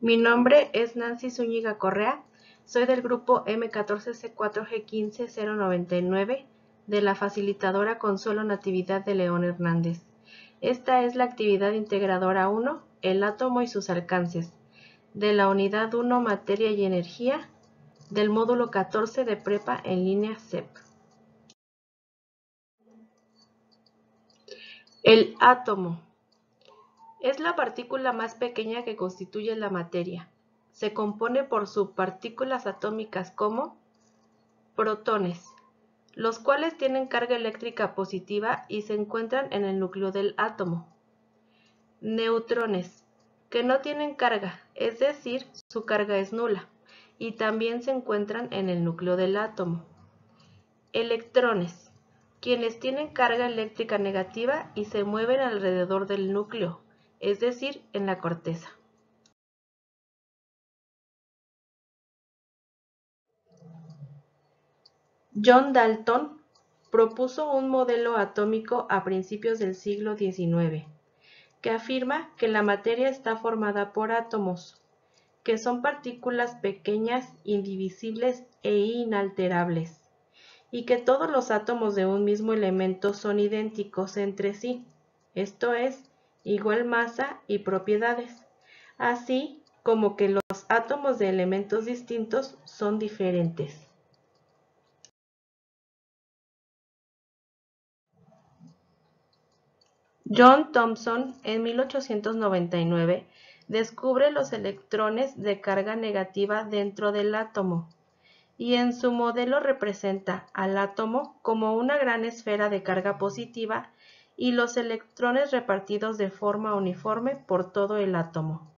Mi nombre es Nancy Zúñiga Correa, soy del grupo M14C4G15099 de la facilitadora Consuelo Natividad de León Hernández. Esta es la actividad integradora 1, el átomo y sus alcances, de la unidad 1, materia y energía, del módulo 14 de prepa en línea CEP. El átomo es la partícula más pequeña que constituye la materia. Se compone por subpartículas atómicas como protones, los cuales tienen carga eléctrica positiva y se encuentran en el núcleo del átomo. Neutrones, que no tienen carga, es decir, su carga es nula, y también se encuentran en el núcleo del átomo. Electrones, quienes tienen carga eléctrica negativa y se mueven alrededor del núcleo, es decir, en la corteza. John Dalton propuso un modelo atómico a principios del siglo XIX, que afirma que la materia está formada por átomos, que son partículas pequeñas, indivisibles e inalterables, y que todos los átomos de un mismo elemento son idénticos entre sí, esto es, igual masa y propiedades, así como que los átomos de elementos distintos son diferentes. John Thomson, en 1899, descubre los electrones de carga negativa dentro del átomo, y en su modelo representa al átomo como una gran esfera de carga positiva y los electrones repartidos de forma uniforme por todo el átomo.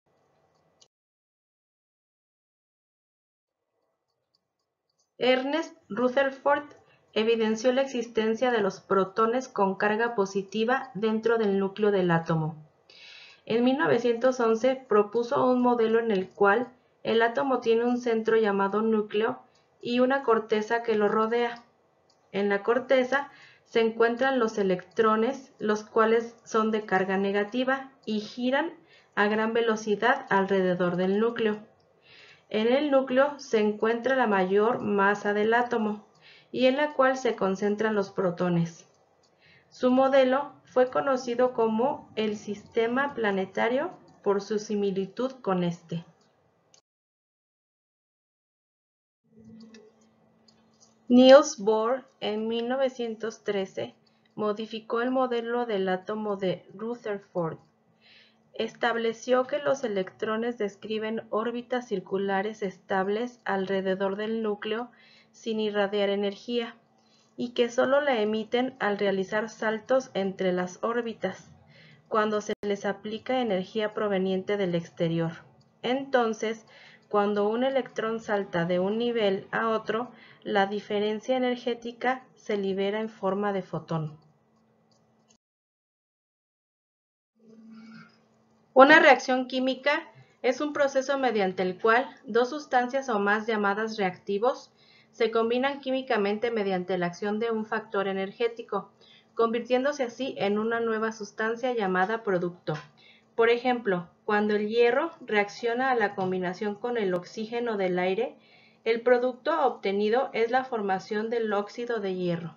Ernest Rutherford evidenció la existencia de los protones con carga positiva dentro del núcleo del átomo. En 1911 propuso un modelo en el cual el átomo tiene un centro llamado núcleo y una corteza que lo rodea. En la corteza se encuentran los electrones, los cuales son de carga negativa y giran a gran velocidad alrededor del núcleo. En el núcleo se encuentra la mayor masa del átomo y en la cual se concentran los protones. Su modelo fue conocido como el sistema planetario por su similitud con este. Niels Bohr, en 1913, modificó el modelo del átomo de Rutherford. Estableció que los electrones describen órbitas circulares estables alrededor del núcleo sin irradiar energía, y que solo la emiten al realizar saltos entre las órbitas, cuando se les aplica energía proveniente del exterior. Entonces, cuando un electrón salta de un nivel a otro, la diferencia energética se libera en forma de fotón. Una reacción química es un proceso mediante el cual dos sustancias o más llamadas reactivos se combinan químicamente mediante la acción de un factor energético, convirtiéndose así en una nueva sustancia llamada producto. Por ejemplo, cuando el hierro reacciona a la combinación con el oxígeno del aire, el producto obtenido es la formación del óxido de hierro.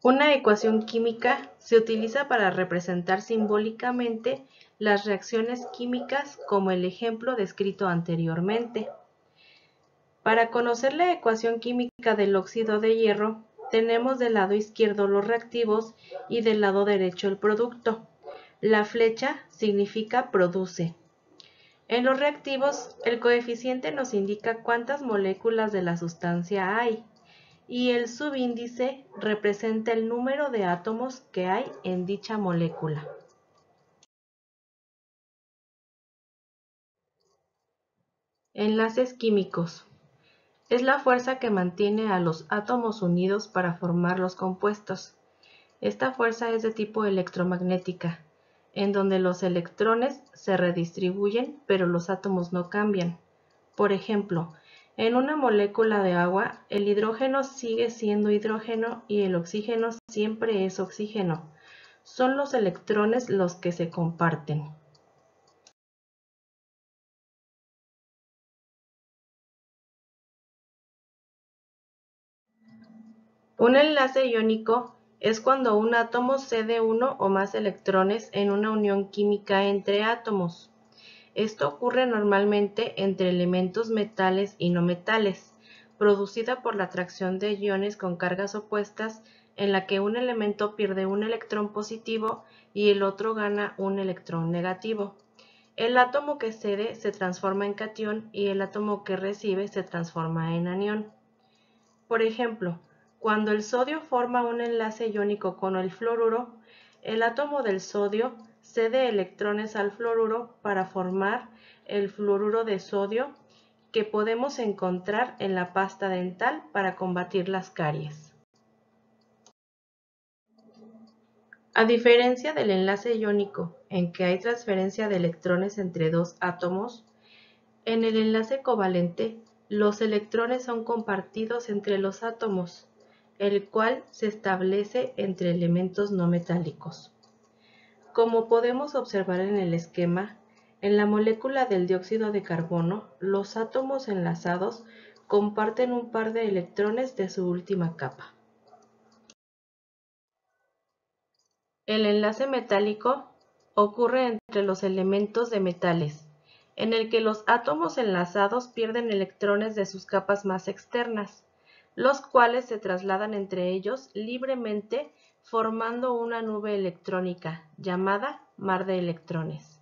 Una ecuación química se utiliza para representar simbólicamente las reacciones químicas como el ejemplo descrito anteriormente. Para conocer la ecuación química del óxido de hierro, tenemos del lado izquierdo los reactivos y del lado derecho el producto. La flecha significa produce. En los reactivos, el coeficiente nos indica cuántas moléculas de la sustancia hay, y el subíndice representa el número de átomos que hay en dicha molécula. Enlaces químicos. Es la fuerza que mantiene a los átomos unidos para formar los compuestos. Esta fuerza es de tipo electromagnética, en donde los electrones se redistribuyen, pero los átomos no cambian. Por ejemplo, en una molécula de agua, el hidrógeno sigue siendo hidrógeno y el oxígeno siempre es oxígeno. Son los electrones los que se comparten. Un enlace iónico es cuando un átomo cede uno o más electrones en una unión química entre átomos. Esto ocurre normalmente entre elementos metales y no metales, producida por la atracción de iones con cargas opuestas en la que un elemento pierde un electrón positivo y el otro gana un electrón negativo. El átomo que cede se transforma en catión y el átomo que recibe se transforma en anión. Por ejemplo, cuando el sodio forma un enlace iónico con el fluoruro, el átomo del sodio cede electrones al fluoruro para formar el fluoruro de sodio que podemos encontrar en la pasta dental para combatir las caries. A diferencia del enlace iónico, en que hay transferencia de electrones entre dos átomos, en el enlace covalente, los electrones son compartidos entre los átomos, el cual se establece entre elementos no metálicos. Como podemos observar en el esquema, en la molécula del dióxido de carbono, los átomos enlazados comparten un par de electrones de su última capa. El enlace metálico ocurre entre los elementos de metales, en el que los átomos enlazados pierden electrones de sus capas más externas, los cuales se trasladan entre ellos libremente formando una nube electrónica llamada mar de electrones.